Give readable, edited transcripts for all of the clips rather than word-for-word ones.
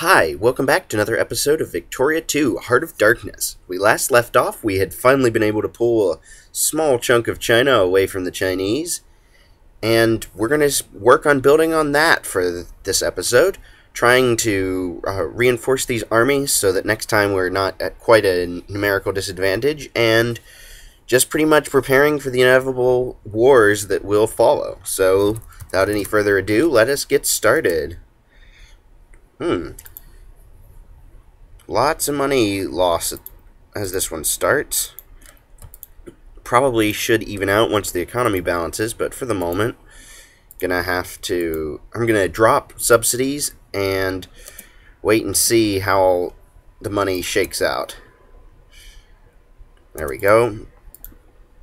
Hi, welcome back to another episode of Victoria 2, Heart of Darkness. We last left off, we had finally been able to pull a small chunk of China away from the Chinese, and we're going to work on building on that for this episode, trying to reinforce these armies so that next time we're not at quite a numerical disadvantage, and just pretty much preparing for the inevitable wars that will follow. So, without any further ado, let us get started. Lots of money lost as this one starts. Probably should even out once the economy balances, but for the moment, I'm gonna drop subsidies and wait and see how the money shakes out. There we go.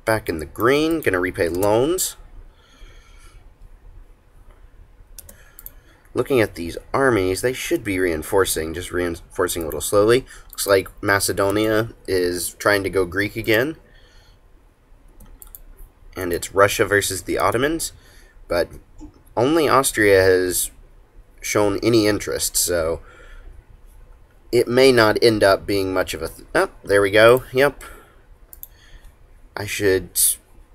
Back in the green, gonna repay loans. Looking at these armies, they should be reinforcing, just reinforcing a little slowly. Looks like Macedonia is trying to go Greek again. And it's Russia versus the Ottomans. But only Austria has shown any interest, so it may not end up being much of a... Oh, there we go. Yep. I should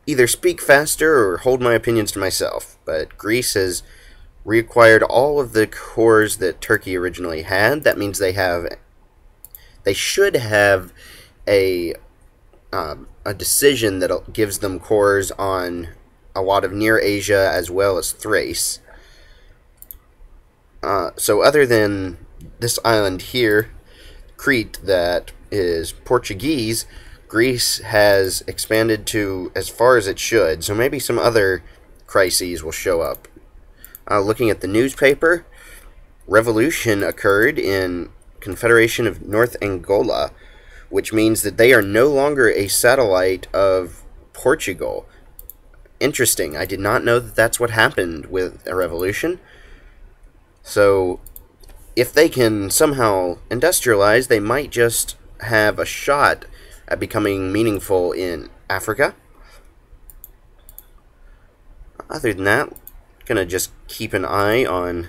either speak faster or hold my opinions to myself. But Greece has reacquired all of the cores that Turkey originally had. That means they should have a decision that gives them cores on a lot of Near Asia as well as Thrace. So other than this island here, Crete, that is Portuguese, Greece has expanded to as far as it should, so maybe some other crises will show up. Looking at the newspaper, revolution occurred in Confederation of North Angola, which means that they are no longer a satellite of Portugal. Interesting. I did not know that that's what happened with a revolution. So, if they can somehow industrialize, they might just have a shot at becoming meaningful in Africa. Other than that, gonna just keep an eye on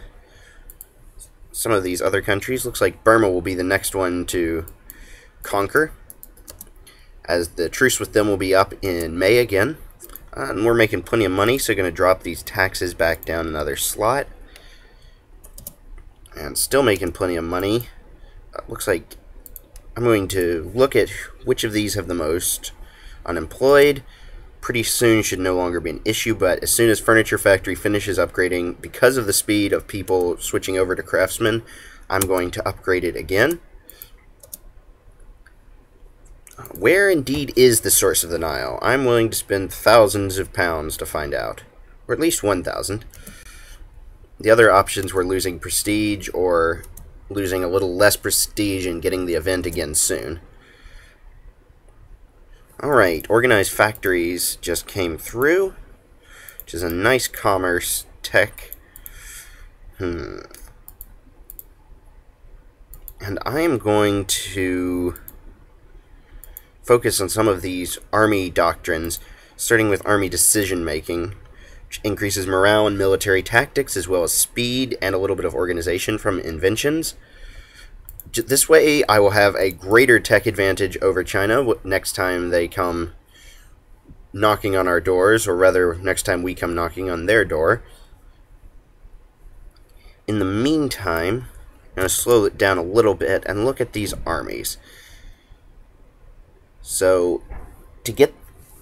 some of these other countries. Looks like Burma will be the next one to conquer, as the truce with them will be up in May again. And we're making plenty of money, so gonna drop these taxes back down another slot. And still making plenty of money. Looks like I'm going to look at which of these have the most unemployed. Pretty soon should no longer be an issue, but as soon as Furniture Factory finishes upgrading, because of the speed of people switching over to Craftsman, I'm going to upgrade it again. Where indeed is the source of the Nile? I'm willing to spend thousands of pounds to find out. Or at least 1,000. The other options were losing prestige or losing a little less prestige and getting the event again soon. Alright, organized factories just came through, which is a nice commerce tech. And I am going to focus on some of these army doctrines, starting with army decision making, which increases morale and military tactics, as well as speed and a little bit of organization from inventions. This way, I will have a greater tech advantage over China next time they come knocking on our doors, or rather, next time we come knocking on their door. In the meantime, I'm going to slow it down a little bit and look at these armies. So,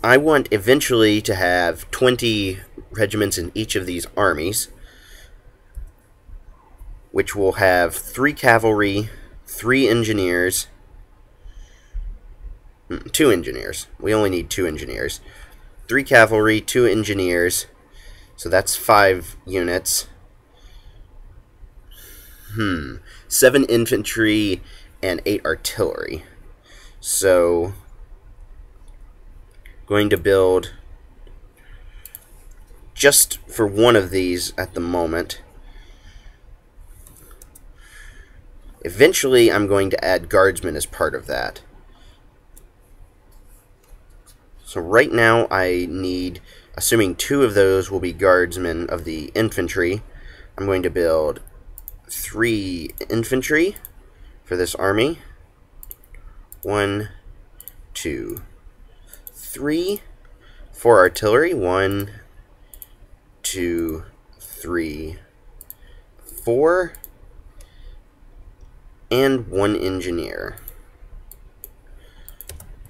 I want eventually to have 20 regiments in each of these armies, which will have 3 cavalry, 3 engineers, 2 engineers. We only need 2 engineers. 3 cavalry, 2 engineers. So that's 5 units. 7 infantry and 8 artillery. So, going to build just for one of these at the moment. Eventually, I'm going to add guardsmen as part of that. So right now, I need, assuming 2 of those will be guardsmen of the infantry, I'm going to build 3 infantry for this army. 1, 2, 3. 4 artillery. 1, 2, 3, 4. And 1 engineer.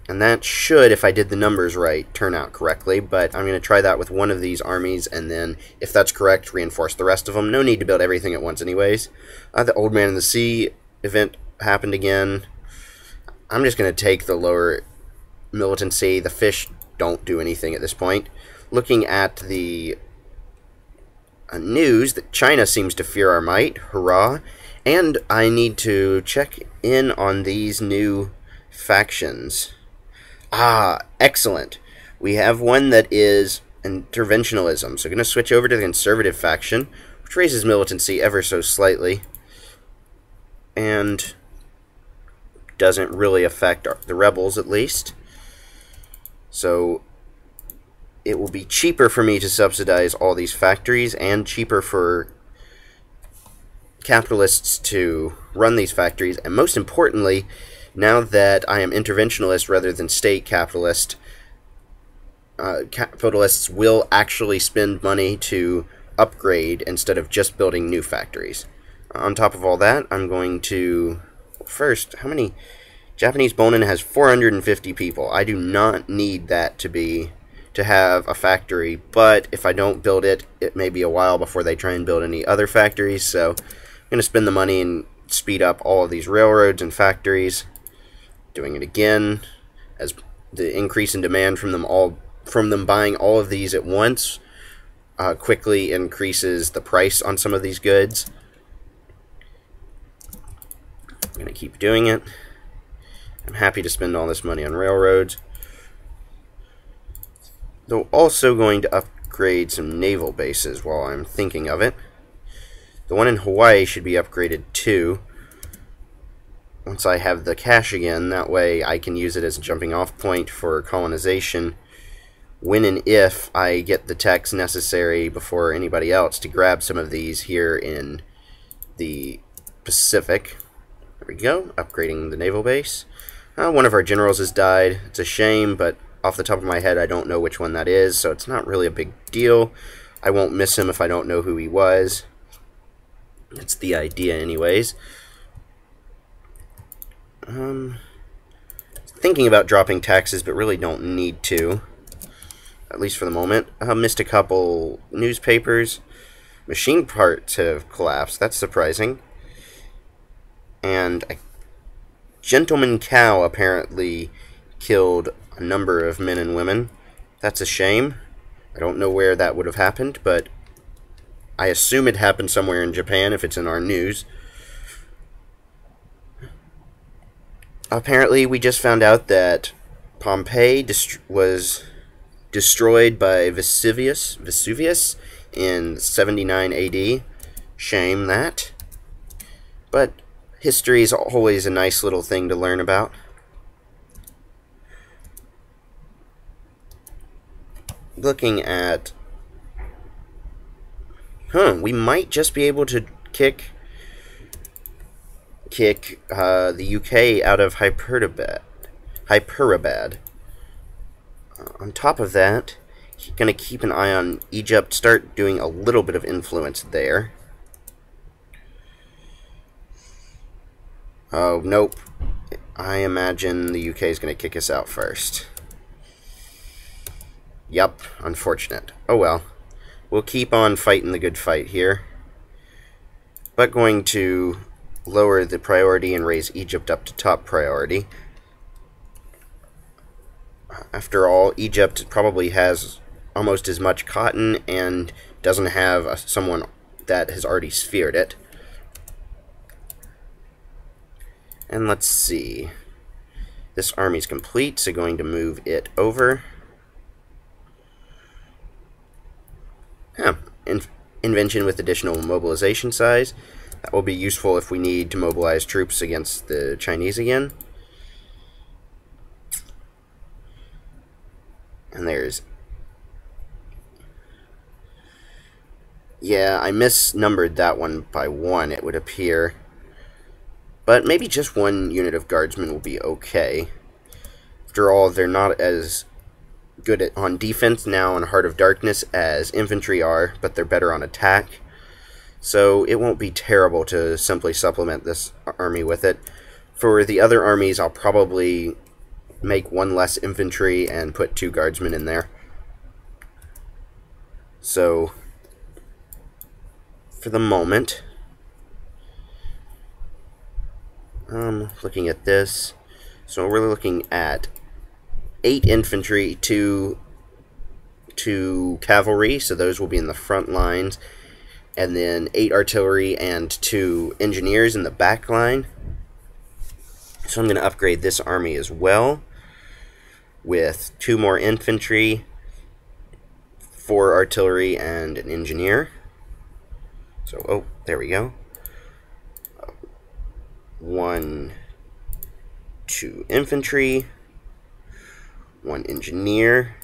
And that should, if I did the numbers right, turn out correctly, but I'm going to try that with one of these armies, and then, if that's correct, reinforce the rest of them. No need to build everything at once anyways. The Old Man in the Sea event happened again. I'm just going to take the lower militancy. The fish don't do anything at this point. Looking at the news, that China seems to fear our might. Hurrah. And I need to check in on these new factions. Excellent. We have one that is interventionalism. So I'm going to switch over to the conservative faction, which raises militancy ever so slightly. And doesn't really affect the rebels, at least. So it will be cheaper for me to subsidize all these factories, and cheaper for capitalists to run these factories, and most importantly, now that I am interventionalist rather than state capitalist, capitalists will actually spend money to upgrade instead of just building new factories. On top of all that, I'm going to... First, how many... Japanese Bonin has 450 people. I do not need that to have a factory, but if I don't build it, it may be a while before they try and build any other factories, so I'm going to spend the money and speed up all of these railroads and factories. Doing it again, as the increase in demand from them buying all of these at once quickly increases the price on some of these goods. I'm going to keep doing it. I'm happy to spend all this money on railroads. Though also going to upgrade some naval bases while I'm thinking of it. The one in Hawaii should be upgraded too. Once I have the cash again, that way I can use it as a jumping off point for colonization when and if I get the techs necessary before anybody else to grab some of these here in the Pacific. There we go, upgrading the naval base. One of our generals has died. It's a shame, but off the top of my head I don't know which one that is, so it's not really a big deal. I won't miss him if I don't know who he was. That's the idea anyways. Thinking about dropping taxes, but really don't need to, at least for the moment. Missed a couple newspapers. Machine parts have collapsed. That's surprising. And a gentleman cow apparently killed a number of men and women. That's a shame. I don't know where that would have happened, but I assume it happened somewhere in Japan if it's in our news. Apparently, we just found out that Pompeii was destroyed by Vesuvius in 79 AD. Shame that. But history is always a nice little thing to learn about. Looking at... we might just be able to kick the UK out of Hyperabad. On top of that, going to keep an eye on Egypt, start doing a little bit of influence there. Oh, nope. I imagine the UK is going to kick us out first. Yup, unfortunate. Oh well. We'll keep on fighting the good fight here. But going to lower the priority and raise Egypt up to top priority. After all, Egypt probably has almost as much cotton and doesn't have someone that has already sphered it. And let's see. This army's complete, so going to move it over. Invention with additional mobilization size. That will be useful if we need to mobilize troops against the Chinese again. And there's Yeah, I misnumbered that one by 1, it would appear. But maybe just 1 unit of guardsmen will be okay. After all, they're not as good on defense now in Heart of Darkness as infantry are, but they're better on attack. So it won't be terrible to simply supplement this army with it. For the other armies, I'll probably make 1 less infantry and put 2 guardsmen in there. So, for the moment, looking at this, so we're looking at 8 infantry, 2 cavalry, so those will be in the front lines, and then 8 artillery and 2 engineers in the back line. So I'm going to upgrade this army as well with 2 more infantry, 4 artillery, and an engineer. So, oh, there we go. 1, 2 infantry, 1 engineer,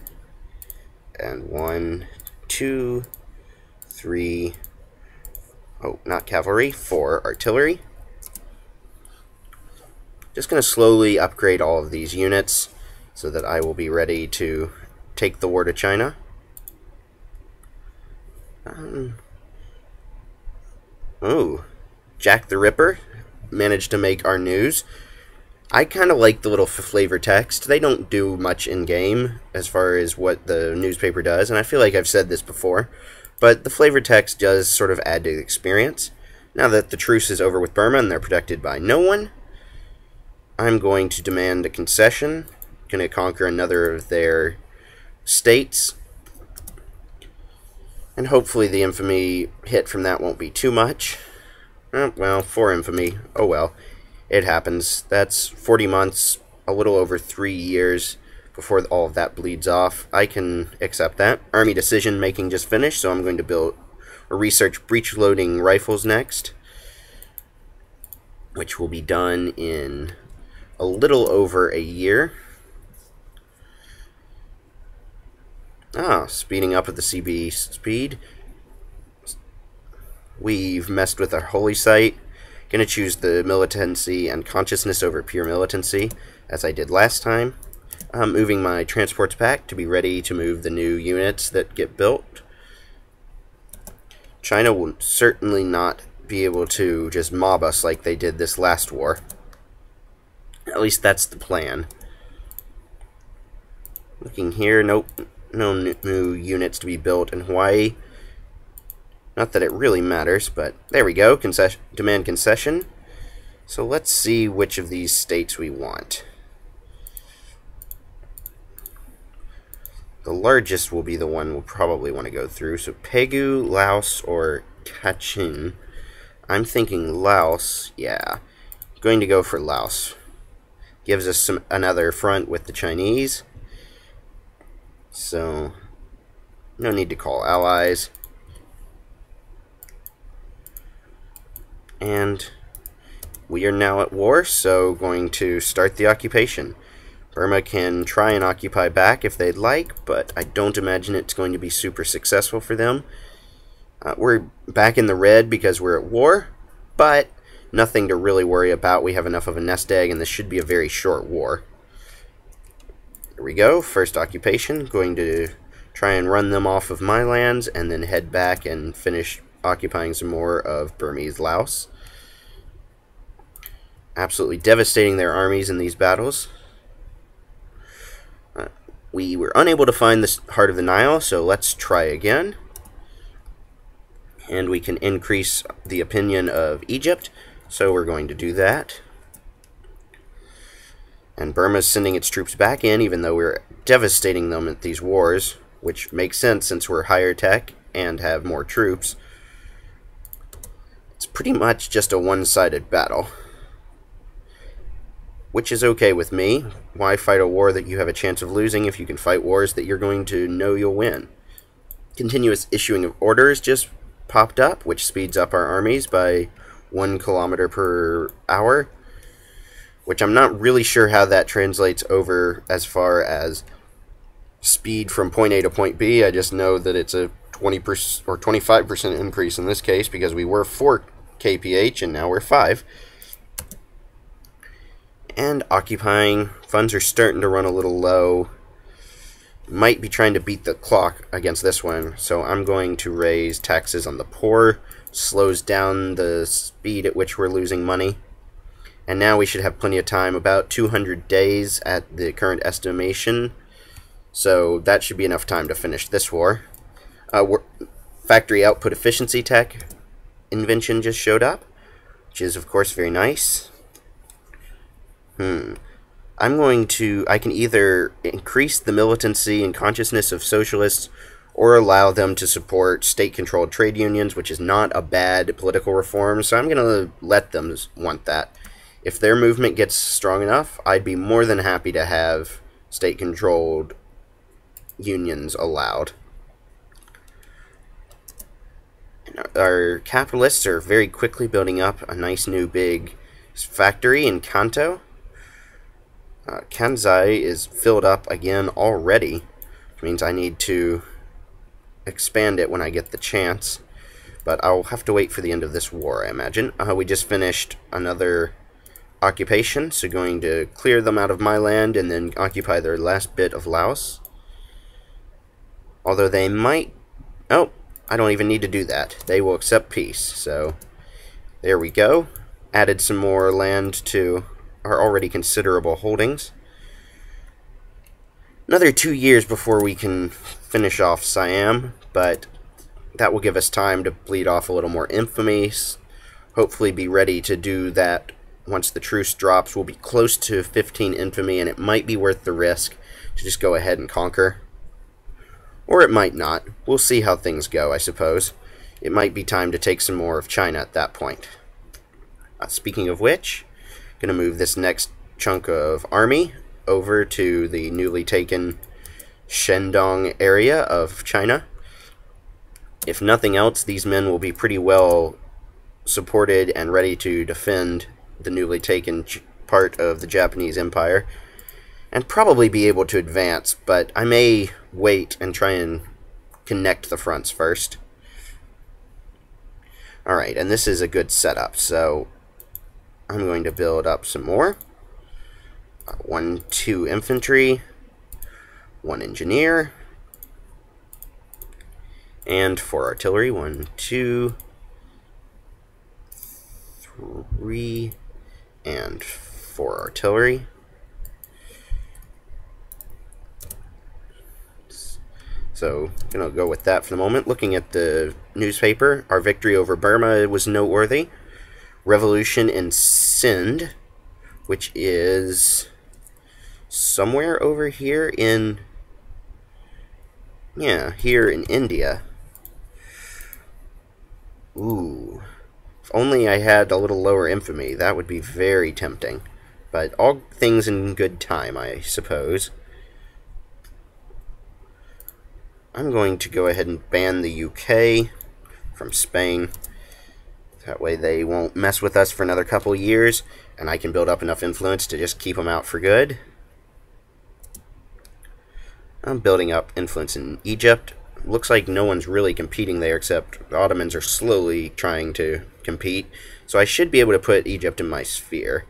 and 1, 2, 3, oh, not cavalry, 4 artillery. Just going to slowly upgrade all of these units so that I will be ready to take the war to China. Oh, Jack the Ripper managed to make our news. I kind of like the little flavor text. They don't do much in-game as far as what the newspaper does, and I feel like I've said this before, but the flavor text does sort of add to the experience. Now that the truce is over with Burma and they're protected by no one, I'm going to demand a concession. Going to conquer another of their states, and hopefully the infamy hit from that won't be too much. Well, 4 infamy. Oh well. It happens. That's 40 months, a little over 3 years before all of that bleeds off. I can accept that. Army decision making just finished, so I'm going to build or research breech loading rifles next, which will be done in a little over a year. Speeding up at the CB speed. We've messed with our holy site. Gonna choose the militancy and consciousness over pure militancy, as I did last time. Moving my transports back to be ready to move the new units that get built. China will certainly not be able to just mob us like they did this last war. At least that's the plan. Looking here, nope, no new units to be built in Hawaii. Not that it really matters, but there we go. Demand concession. So let's see which of these states we want. The largest will be the one we'll probably want to go through. So Pegu, Laos, or Kachin. I'm thinking Laos. Yeah, going to go for Laos. Gives us another front with the Chinese. So no need to call allies. And we are now at war, so going to start the occupation. Burma can try and occupy back if they'd like, but I don't imagine it's going to be super successful for them. We're back in the red because we're at war, but nothing to really worry about. We have enough of a nest egg, and this should be a very short war. Here we go, first occupation. Going to try and run them off of my lands, and then head back and finish occupying some more of Burmese Laos. Absolutely devastating their armies in these battles. We were unable to find the heart of the Nile, so let's try again. And we can increase the opinion of Egypt, so we're going to do that. And Burma's sending its troops back in, even though we're devastating them at these wars, which makes sense since we're higher tech and have more troops. It's pretty much just a one-sided battle, which is okay with me. Why fight a war that you have a chance of losing if you can fight wars that you're going to know you'll win? Continuous issuing of orders just popped up, which speeds up our armies by 1 kilometer per hour, which I'm not really sure how that translates over as far as speed from point A to point B. I just know that it's a 20% or 25% increase in this case, because we were 4 kph and now we're 5. And occupying. Funds are starting to run a little low. Might be trying to beat the clock against this one, so I'm going to raise taxes on the poor. Slows down the speed at which we're losing money. And now we should have plenty of time, about 200 days at the current estimation. So that should be enough time to finish this war. Factory output efficiency tech invention just showed up, which is of course very nice. I can either increase the militancy and consciousness of socialists or allow them to support state-controlled trade unions, which is not a bad political reform, so I'm going to let them want that. If their movement gets strong enough, I'd be more than happy to have state-controlled unions allowed. And our capitalists are very quickly building up a nice new big factory in Kanto. Kansai is filled up again already, which means I need to expand it when I get the chance, but I'll have to wait for the end of this war, I imagine. We just finished another occupation, so going to clear them out of my land and then occupy their last bit of Laos. Although they might... Oh, I don't even need to do that. They will accept peace, so there we go. Added some more land to our already considerable holdings. Another 2 years before we can finish off Siam, but that will give us time to bleed off a little more infamy. Hopefully be ready to do that once the truce drops. We'll be close to 15 infamy, and it might be worth the risk to just go ahead and conquer. Or it might not. We'll see how things go, I suppose. It might be time to take some more of China at that point. Speaking of which, going to move this next chunk of army over to the newly taken Shandong area of China. If nothing else, these men will be pretty well supported and ready to defend the newly taken part of the Japanese Empire, and probably be able to advance, but I may wait and try and connect the fronts first. Alright, and this is a good setup, so I'm going to build up some more. 2 infantry, 1 engineer, and 4 artillery. 1, 2, 3, and 4 artillery. So, gonna go with that for the moment. Looking at the newspaper, our victory over Burma was noteworthy. Revolution in Sindh, which is somewhere over here in, yeah, here in India. Ooh, if only I had a little lower infamy, that would be very tempting. But all things in good time, I suppose. I'm going to go ahead and ban the UK from Spain. That way they won't mess with us for another couple of years, and I can build up enough influence to just keep them out for good. I'm building up influence in Egypt. Looks like no one's really competing there, except the Ottomans are slowly trying to compete. So I should be able to put Egypt in my sphere,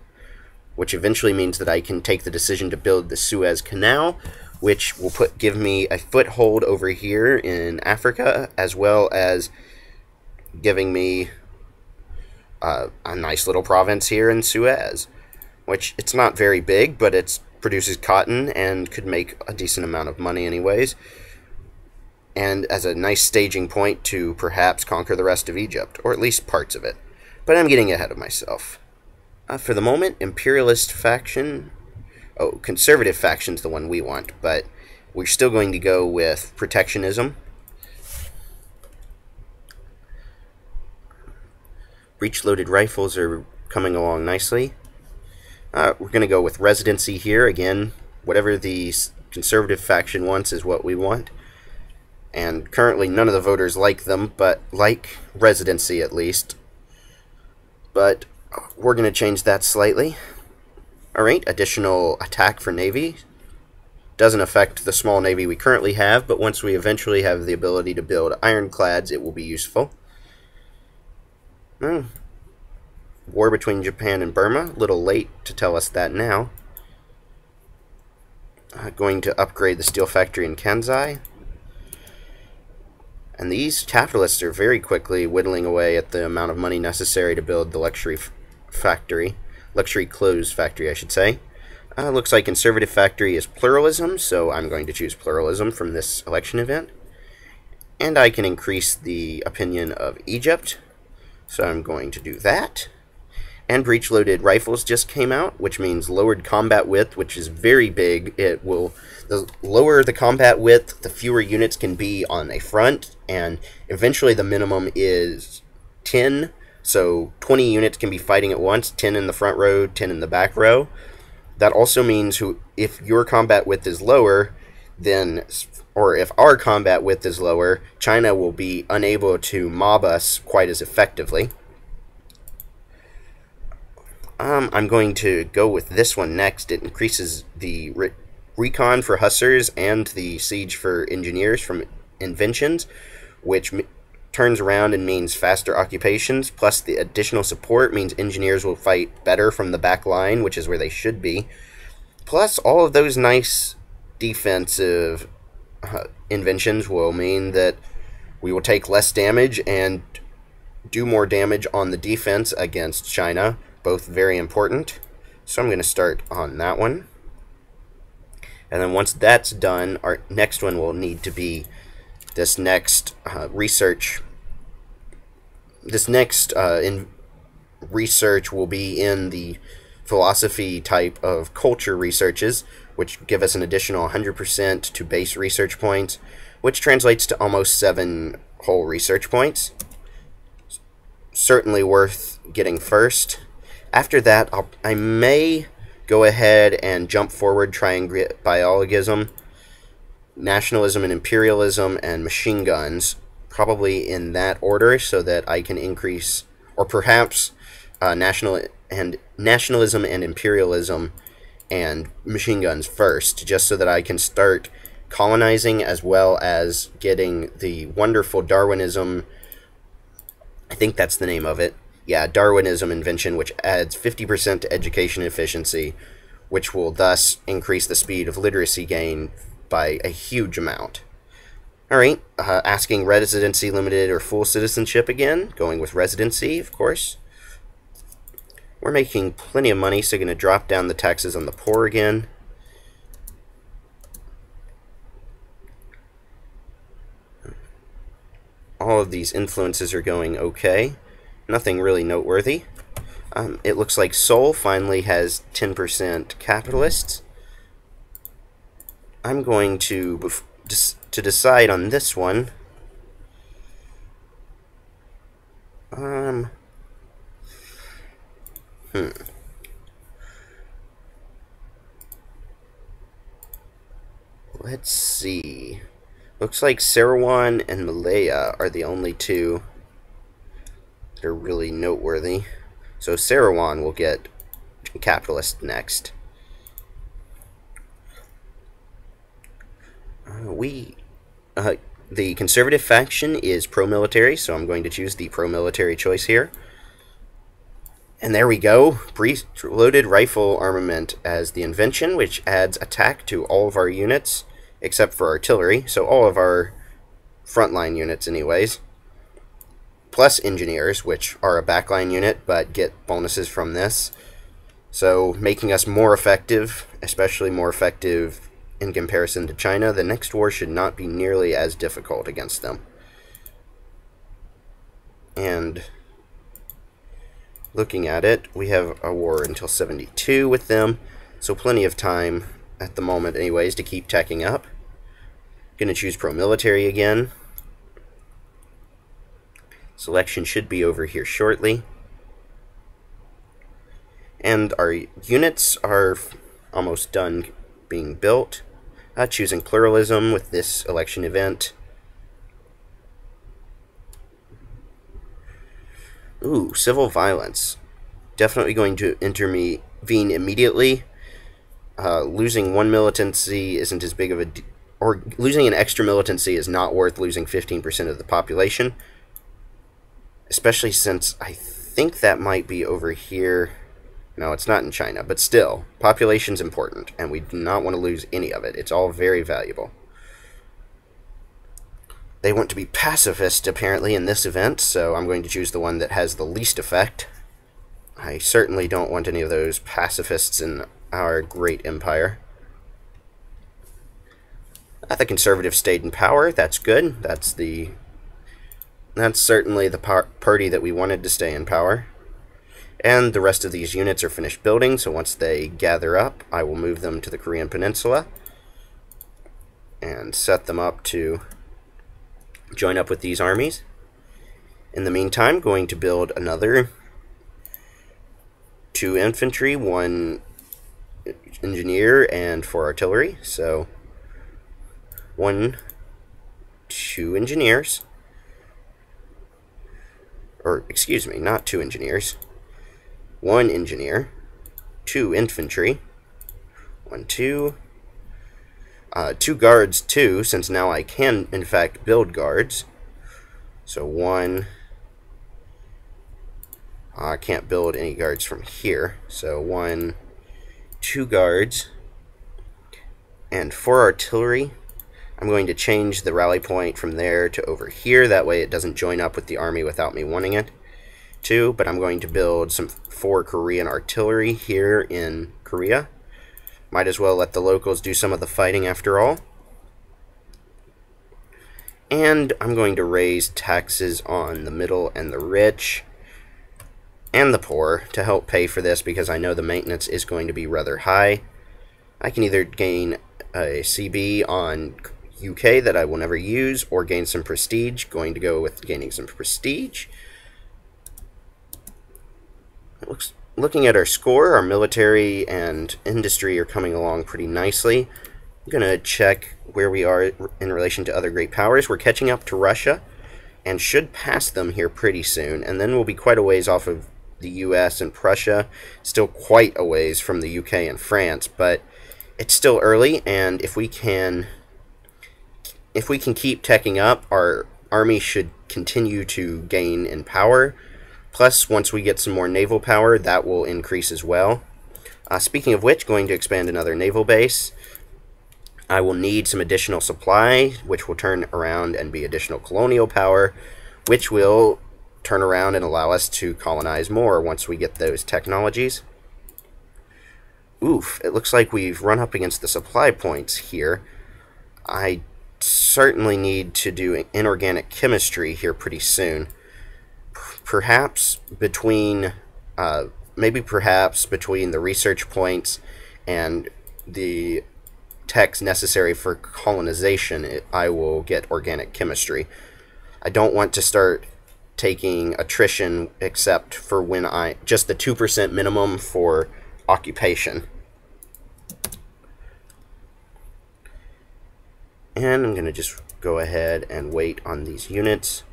which eventually means that I can take the decision to build the Suez Canal, which will give me a foothold over here in Africa, as well as giving me a nice little province here in Suez, which it's not very big, but it produces cotton and could make a decent amount of money anyways, and as a nice staging point to perhaps conquer the rest of Egypt, or at least parts of it. But I'm getting ahead of myself. For the moment, imperialist faction, conservative faction's the one we want, but we're still going to go with protectionism. Breech-loaded rifles are coming along nicely. We're going to go with residency here. Again, whatever the conservative faction wants is what we want. And currently none of the voters like them, but like residency at least. But we're going to change that slightly. Alright, additional attack for Navy. doesn't affect the small navy we currently have, but once we eventually have the ability to build ironclads, it will be useful. War between Japan and Burma, a little late to tell us that now. Going to upgrade the steel factory in Kansai. And these capitalists are very quickly whittling away at the amount of money necessary to build the luxury clothes factory, I should say. Looks like conservative factory is pluralism, so I'm going to choose pluralism from this election event. And I can increase the opinion of Egypt, so I'm going to do that. And breech-loaded rifles just came out, which means lowered combat width, which is very big. The lower the combat width, the fewer units can be on a front, and eventually the minimum is 10. So 20 units can be fighting at once, 10 in the front row, 10 in the back row. That also means if your combat width is lower, or if our combat width is lower, China will be unable to mob us quite as effectively. I'm going to go with this one next. It increases the recon for hussars and the siege for engineers from inventions, which turns around and means faster occupations, plus the additional support means engineers will fight better from the back line, which is where they should be. Plus, all of those nice defensive inventions will mean that we will take less damage and do more damage on the defense against China. Both very important. So I'm going to start on that one. And then once that's done, our next one will need to be this next research. This next research will be in the philosophy type of culture researches, which give us an additional 100% to base research points, which translates to almost 7 whole research points. Certainly worth getting first. After that, I may go ahead and jump forward, try and get biologism, nationalism and imperialism, and machine guns, probably in that order, so that I can increase, or perhaps nationalism and imperialism and machine guns first, just so that I can start colonizing as well as getting the wonderful Darwinism, I think that's the name of it. Yeah, Darwinism invention, which adds 50% to education efficiency, which will thus increase the speed of literacy gain by a huge amount. Alright, asking residency limited or full citizenship again, going with residency, of course. We're making plenty of money, so going to drop down the taxes on the poor again. All of these influences are going okay. Nothing really noteworthy. It looks like Seoul finally has 10% capitalists. I'm going to decide on this one. Let's see. Looks like Sarawak and Malaya are the only two that are really noteworthy. So Sarawak will get capitalist next. The conservative faction is pro-military, so I'm going to choose the pro-military choice here. And there we go, breech-loaded rifle armament as the invention, which adds attack to all of our units, except for artillery, so all of our frontline units anyways. Plus engineers, which are a backline unit, but get bonuses from this. So making us more effective, especially more effective in comparison to China. The next war should not be nearly as difficult against them. And looking at it, we have a war until 72 with them, so plenty of time at the moment anyways to keep teching up. Gonna choose pro-military again. Selection should be over here shortly. And our units are almost done being built. Choosing pluralism with this election event. Ooh, civil violence. Definitely going to intervene immediately. losing one militancy isn't as big of a... or losing an extra militancy is not worth losing 15% of the population. Especially since I think that might be over here. No, it's not in China, but still, population's important, and we do not want to lose any of it. It's all very valuable. They want to be pacifist, apparently, in this event, so I'm going to choose the one that has the least effect. I certainly don't want any of those pacifists in our great empire. The conservatives stayed in power. That's good. That's certainly the party that we wanted to stay in power. And the rest of these units are finished building, so once they gather up, I will move them to the Korean Peninsula and set them up to join up with these armies. In the meantime, going to build another 2 infantry, 1 engineer, and 4 artillery. So 2 engineers, or excuse me, not 2 engineers, 1 engineer, 2 infantry, 2 guards too, since now I can in fact build guards. So 1, I can't build any guards from here, so 2 guards, and 4 artillery. I'm going to change the rally point from there to over here, that way it doesn't join up with the army without me wanting it to, but I'm going to build some 4 Korean artillery here in Korea. Might as well let the locals do some of the fighting after all. And I'm going to raise taxes on the middle and the rich and the poor to help pay for this, because I know the maintenance is going to be rather high. I can either gain a CB on UK that I will never use, or gain some prestige. Going to go with gaining some prestige. Looking at our score, our military and industry are coming along pretty nicely. I'm going to check where we are in relation to other great powers. We're catching up to Russia and should pass them here pretty soon, and then we'll be quite a ways off of the US and Prussia. Still quite a ways from the UK and France, but it's still early, and if we can keep teching up, our army should continue to gain in power. Plus, once we get some more naval power, that will increase as well. Speaking of which, going to expand another naval base. I will need some additional supply, which will turn around and be additional colonial power, which will turn around and allow us to colonize more once we get those technologies. Oof, it looks like we've run up against the supply points here. I certainly need to do inorganic chemistry here pretty soon. Perhaps between the research points and the techs necessary for colonization, I will get organic chemistry. I don't want to start taking attrition except for when just the 2% minimum for occupation. And I'm going to just go ahead and wait on these units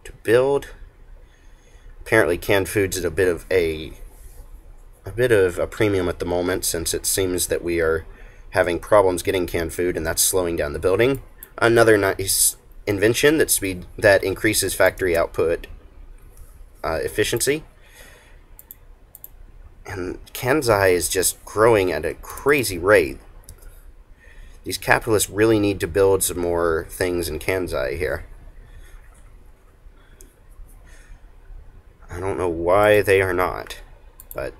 to build. Apparently canned foods at a bit of a premium at the moment, since it seems that we are having problems getting canned food, and that's slowing down the building. Another nice invention that increases factory output efficiency. And Kansai is just growing at a crazy rate. These capitalists really need to build some more things in Kansai here. I don't know why they are not, but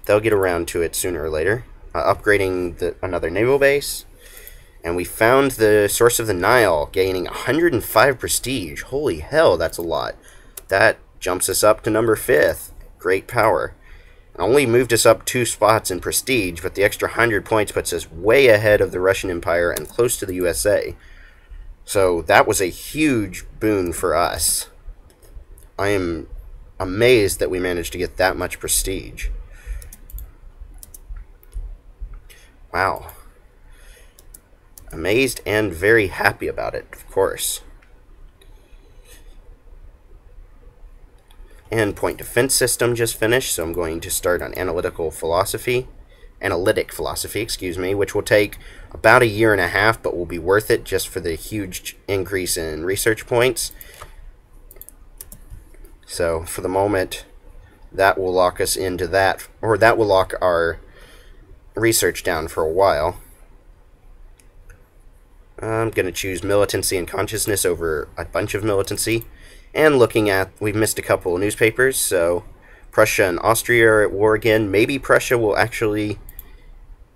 they'll get around to it sooner or later. Upgrading another naval base, and we found the source of the Nile, gaining 105 prestige. Holy hell, that's a lot. That jumps us up to number 5th. Great power. Only moved us up 2 spots in prestige, but the extra 100 points puts us way ahead of the Russian Empire and close to the USA. So that was a huge boon for us. I am amazed that we managed to get that much prestige. Wow. Amazed and very happy about it, of course. And point defense system just finished, so I'm going to start on analytical philosophy. analytic philosophy, excuse me, which will take about a year and a half, but will be worth it just for the huge increase in research points. So for the moment, that will lock us into that, or that will lock our research down for a while. I'm going to choose militancy and consciousness over a bunch of militancy. And looking at, we've missed a couple of newspapers, so Prussia and Austria are at war again. Maybe Prussia will actually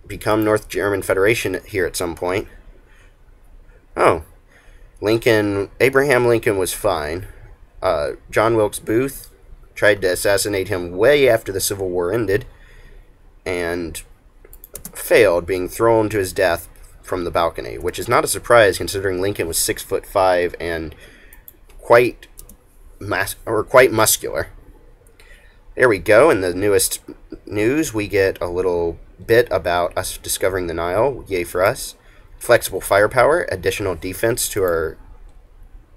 become North German Federation here at some point. Oh, Abraham Lincoln was fine. John Wilkes Booth tried to assassinate him way after the Civil War ended, and failed, being thrown to his death from the balcony, which is not a surprise considering Lincoln was 6'5" and quite muscular. There we go. In the newest news, we get a little bit about us discovering the Nile. Yay for us. Flexible firepower, additional defense to our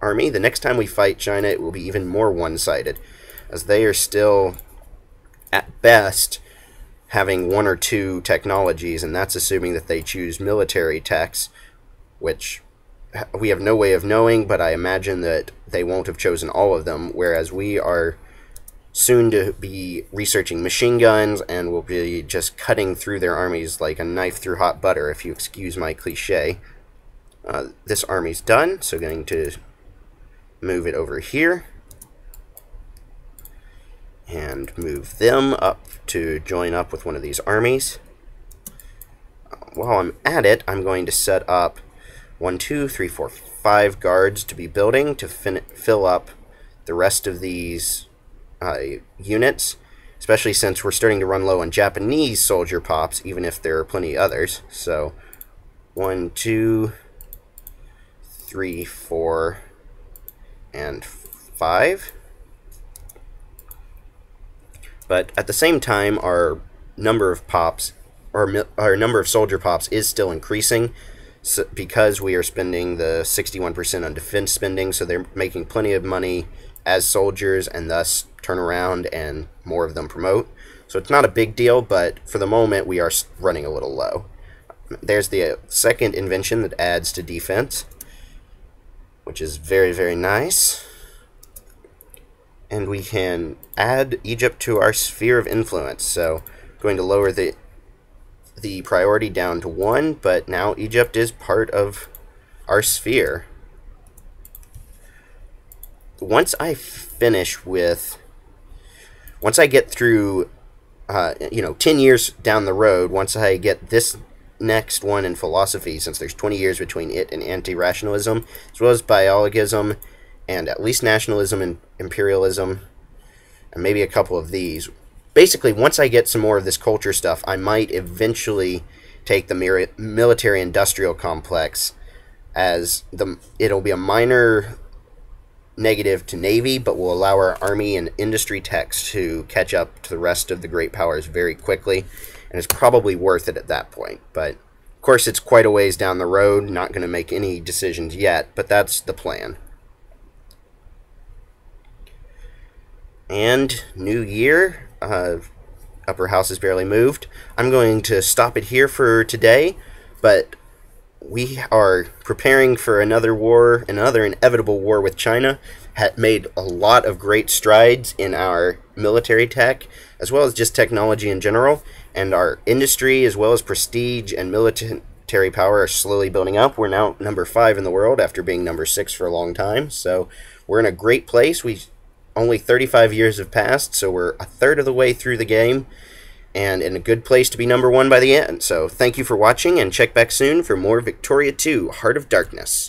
army. The next time we fight China, it will be even more one-sided, as they are still, at best, having one or two technologies, and that's assuming that they choose military techs, which we have no way of knowing, but I imagine that they won't have chosen all of them, whereas we are soon to be researching machine guns, and will be just cutting through their armies like a knife through hot butter, if you excuse my cliche. This army's done, so going to move it over here, and move them up to join up with one of these armies. While I'm at it, I'm going to set up 1, 2, 3, 4, 5 guards to be building to fill up the rest of these units, especially since we're starting to run low on Japanese soldier pops, even if there are plenty others. So 1, 2, 3, 4, and 5. But at the same time, our number of pops, or our number of soldier pops, is still increasing, so, because we are spending the 61% on defense spending, so they're making plenty of money as soldiers, and thus turn around and more of them promote. So it's not a big deal, but for the moment we are running a little low. There's the second invention that adds to defense, which is very, very nice. And we can add Egypt to our sphere of influence. So I'm going to lower the priority down to 1, but now Egypt is part of our sphere. Once I get through, 10 years down the road, once I get this next one in philosophy, since there's 20 years between it and anti-rationalism, as well as biologism, and at least nationalism and imperialism, and maybe a couple of these. Basically, once I get some more of this culture stuff, I might eventually take the military-industrial complex as it'll be a minor negative to Navy, but will allow our army and industry techs to catch up to the rest of the great powers very quickly, and it's probably worth it at that point. But of course, it's quite a ways down the road, not going to make any decisions yet, but that's the plan. And new year, upper house has barely moved. I'm going to stop it here for today, but we are preparing for another war, another inevitable war with China. Made a lot of great strides in our military tech, as well as just technology in general, and our industry, as well as prestige and military power, are slowly building up. We're now number 5 in the world after being number 6 for a long time, so we're in a great place. Only 35 years have passed, so we're a third of the way through the game, and in a good place to be number 1 by the end. So thank you for watching, and check back soon for more Victoria 2, Heart of Darkness.